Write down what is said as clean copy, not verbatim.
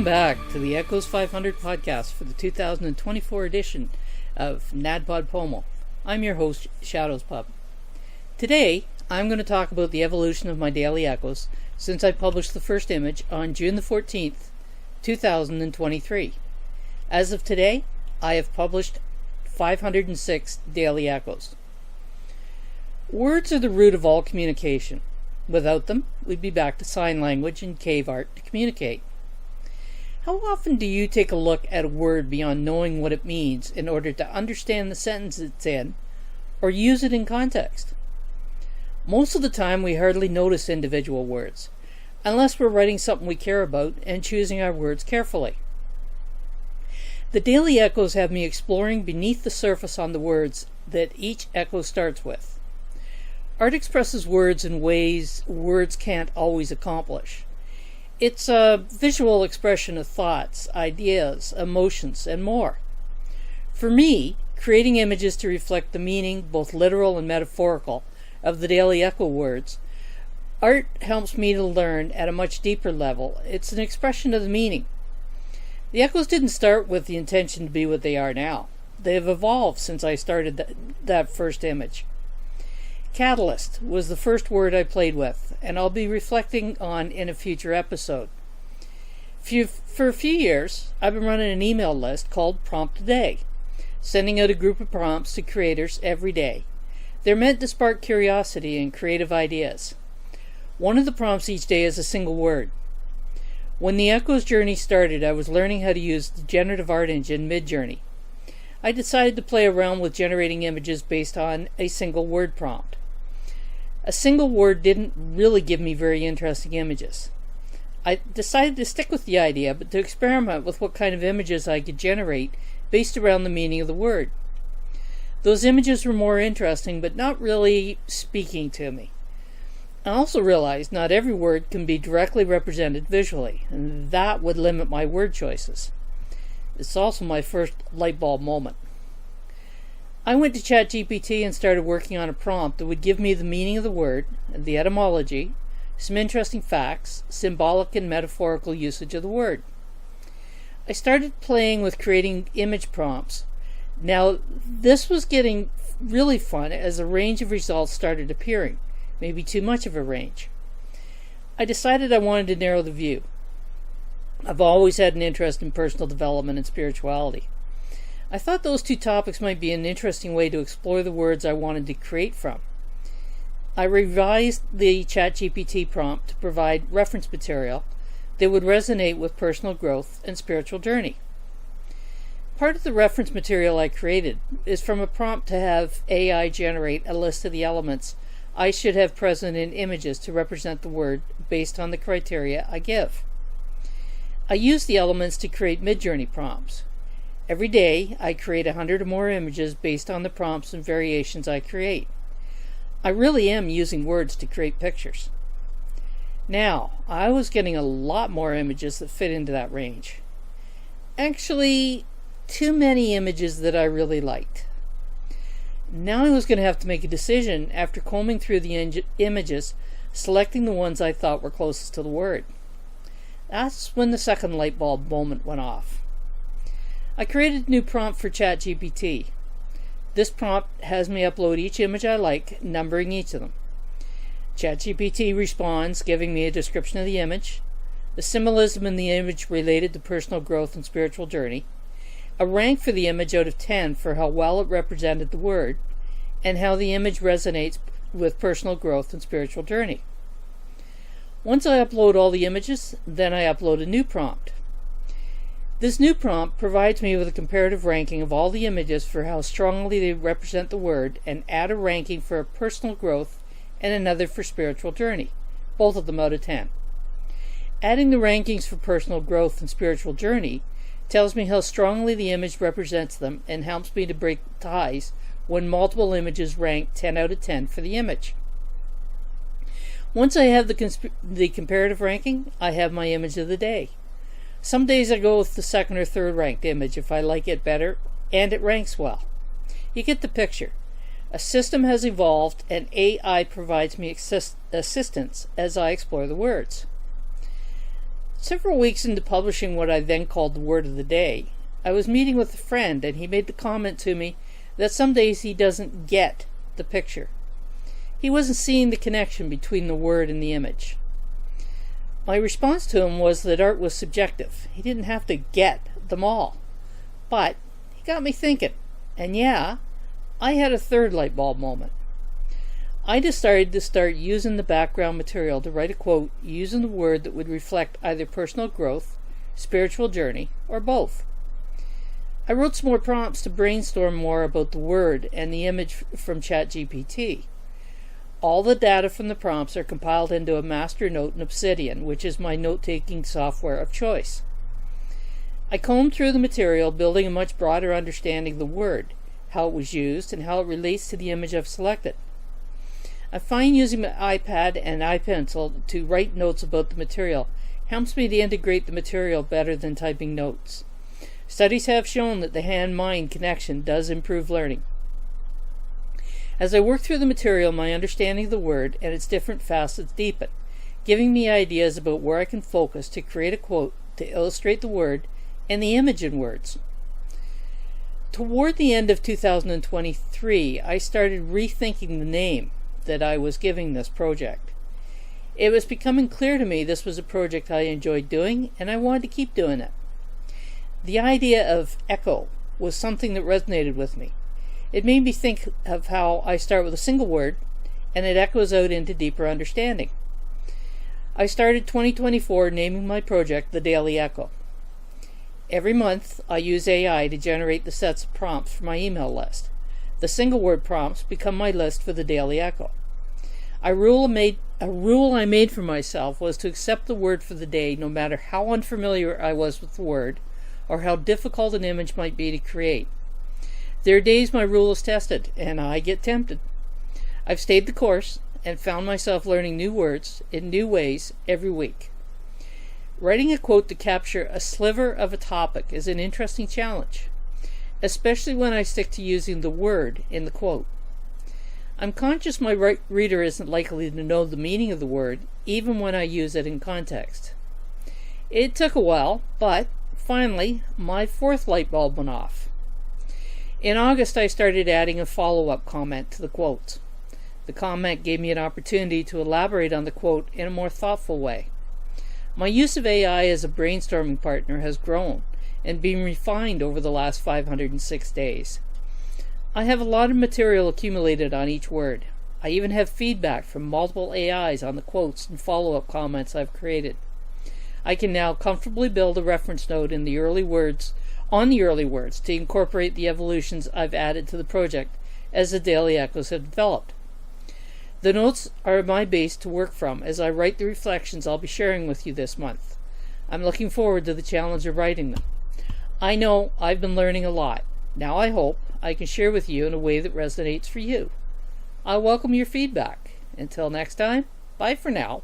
Welcome back to the Echoes 500 podcast for the 2024 edition of NaPodPoMo. I'm your host, ShadowsPub. Today, I'm going to talk about the evolution of my daily echoes since I published the first image on June the 14th, 2023. As of today, I have published 506 daily echoes. Words are the root of all communication. Without them, we'd be back to sign language and cave art to communicate. How often do you take a look at a word beyond knowing what it means in order to understand the sentence it's in, or use it in context? Most of the time we hardly notice individual words, unless we're writing something we care about and choosing our words carefully. The daily echoes have me exploring beneath the surface on the words that each echo starts with. Art expresses words in ways words can't always accomplish. It's a visual expression of thoughts, ideas, emotions, and more. For me, creating images to reflect the meaning, both literal and metaphorical, of the daily echo words, art helps me to learn at a much deeper level. It's an expression of the meaning. The echoes didn't start with the intention to be what they are now. They have evolved since I started that first image. Catalyst was the first word I played with, and I'll be reflecting on in a future episode. For a few years, I've been running an email list called Prompt a Day, sending out a group of prompts to creators every day. They're meant to spark curiosity and creative ideas. One of the prompts each day is a single word. When the Echoes journey started, I was learning how to use the generative art engine Midjourney. I decided to play around with generating images based on a single word prompt. A single word didn't really give me very interesting images. I decided to stick with the idea, but to experiment with what kind of images I could generate based around the meaning of the word. Those images were more interesting, but not really speaking to me. I also realized not every word can be directly represented visually, and that would limit my word choices. It's also my first light bulb moment. I went to ChatGPT and started working on a prompt that would give me the meaning of the word, the etymology, some interesting facts, symbolic and metaphorical usage of the word. I started playing with creating image prompts. Now, this was getting really fun as a range of results started appearing, maybe too much of a range. I decided I wanted to narrow the view. I've always had an interest in personal development and spirituality. I thought those two topics might be an interesting way to explore the words I wanted to create from. I revised the ChatGPT prompt to provide reference material that would resonate with personal growth and spiritual journey. Part of the reference material I created is from a prompt to have AI generate a list of the elements I should have present in images to represent the word based on the criteria I give. I use the elements to create Midjourney prompts. Every day, I create 100 or more images based on the prompts and variations I create. I really am using words to create pictures. Now, I was getting a lot more images that fit into that range. Actually, too many images that I really liked. Now I was going to have to make a decision after combing through the images, selecting the ones I thought were closest to the word. That's when the second light bulb moment went off. I created a new prompt for ChatGPT. This prompt has me upload each image I like, numbering each of them. ChatGPT responds, giving me a description of the image, the symbolism in the image related to personal growth and spiritual journey, a rank for the image out of 10 for how well it represented the word, and how the image resonates with personal growth and spiritual journey. Once I upload all the images, then I upload a new prompt. This new prompt provides me with a comparative ranking of all the images for how strongly they represent the word, and add a ranking for personal growth and another for spiritual journey, both of them out of 10. Adding the rankings for personal growth and spiritual journey tells me how strongly the image represents them and helps me to break ties when multiple images rank 10 out of 10 for the image. Once I have the comparative ranking, I have my image of the day. Some days I go with the second or third ranked image if I like it better and it ranks well. You get the picture. A system has evolved and AI provides me assistance as I explore the words. Several weeks into publishing what I then called the Word of the Day, I was meeting with a friend and he made the comment to me that some days he doesn't get the picture. He wasn't seeing the connection between the word and the image. My response to him was that art was subjective. He didn't have to get them all. But he got me thinking, and yeah, I had a third light bulb moment. I decided to start using the background material to write a quote using the word that would reflect either personal growth, spiritual journey, or both. I wrote some more prompts to brainstorm more about the word and the image from ChatGPT. All the data from the prompts are compiled into a master note in Obsidian, which is my note-taking software of choice. I combed through the material, building a much broader understanding of the word, how it was used, and how it relates to the image I've selected. I find using my iPad and iPencil to write notes about the material helps me to integrate the material better than typing notes. Studies have shown that the hand-mind connection does improve learning. As I work through the material, my understanding of the word and its different facets deepen, giving me ideas about where I can focus to create a quote to illustrate the word and the image in words. Toward the end of 2023, I started rethinking the name that I was giving this project. It was becoming clear to me this was a project I enjoyed doing and I wanted to keep doing it. The idea of echo was something that resonated with me. It made me think of how I start with a single word and it echoes out into deeper understanding. I started 2024 naming my project the Daily Echo. Every month I use AI to generate the sets of prompts for my email list. The single word prompts become my list for the Daily Echo. A rule I made for myself was to accept the word for the day no matter how unfamiliar I was with the word or how difficult an image might be to create. There are days my rule is tested and I get tempted. I've stayed the course and found myself learning new words in new ways every week. Writing a quote to capture a sliver of a topic is an interesting challenge, especially when I stick to using the word in the quote. I'm conscious my reader isn't likely to know the meaning of the word, even when I use it in context. It took a while, but finally, my fourth light bulb went off. In August, I started adding a follow-up comment to the quotes. The comment gave me an opportunity to elaborate on the quote in a more thoughtful way. My use of AI as a brainstorming partner has grown and been refined over the last 506 days. I have a lot of material accumulated on each word. I even have feedback from multiple AIs on the quotes and follow-up comments I've created. I can now comfortably build a reference note in the early words to incorporate the evolutions I've added to the project as the Daily Echoes have developed. The notes are my base to work from as I write the reflections I'll be sharing with you this month. I'm looking forward to the challenge of writing them. I know I've been learning a lot. Now I hope I can share with you in a way that resonates for you. I welcome your feedback. Until next time, bye for now.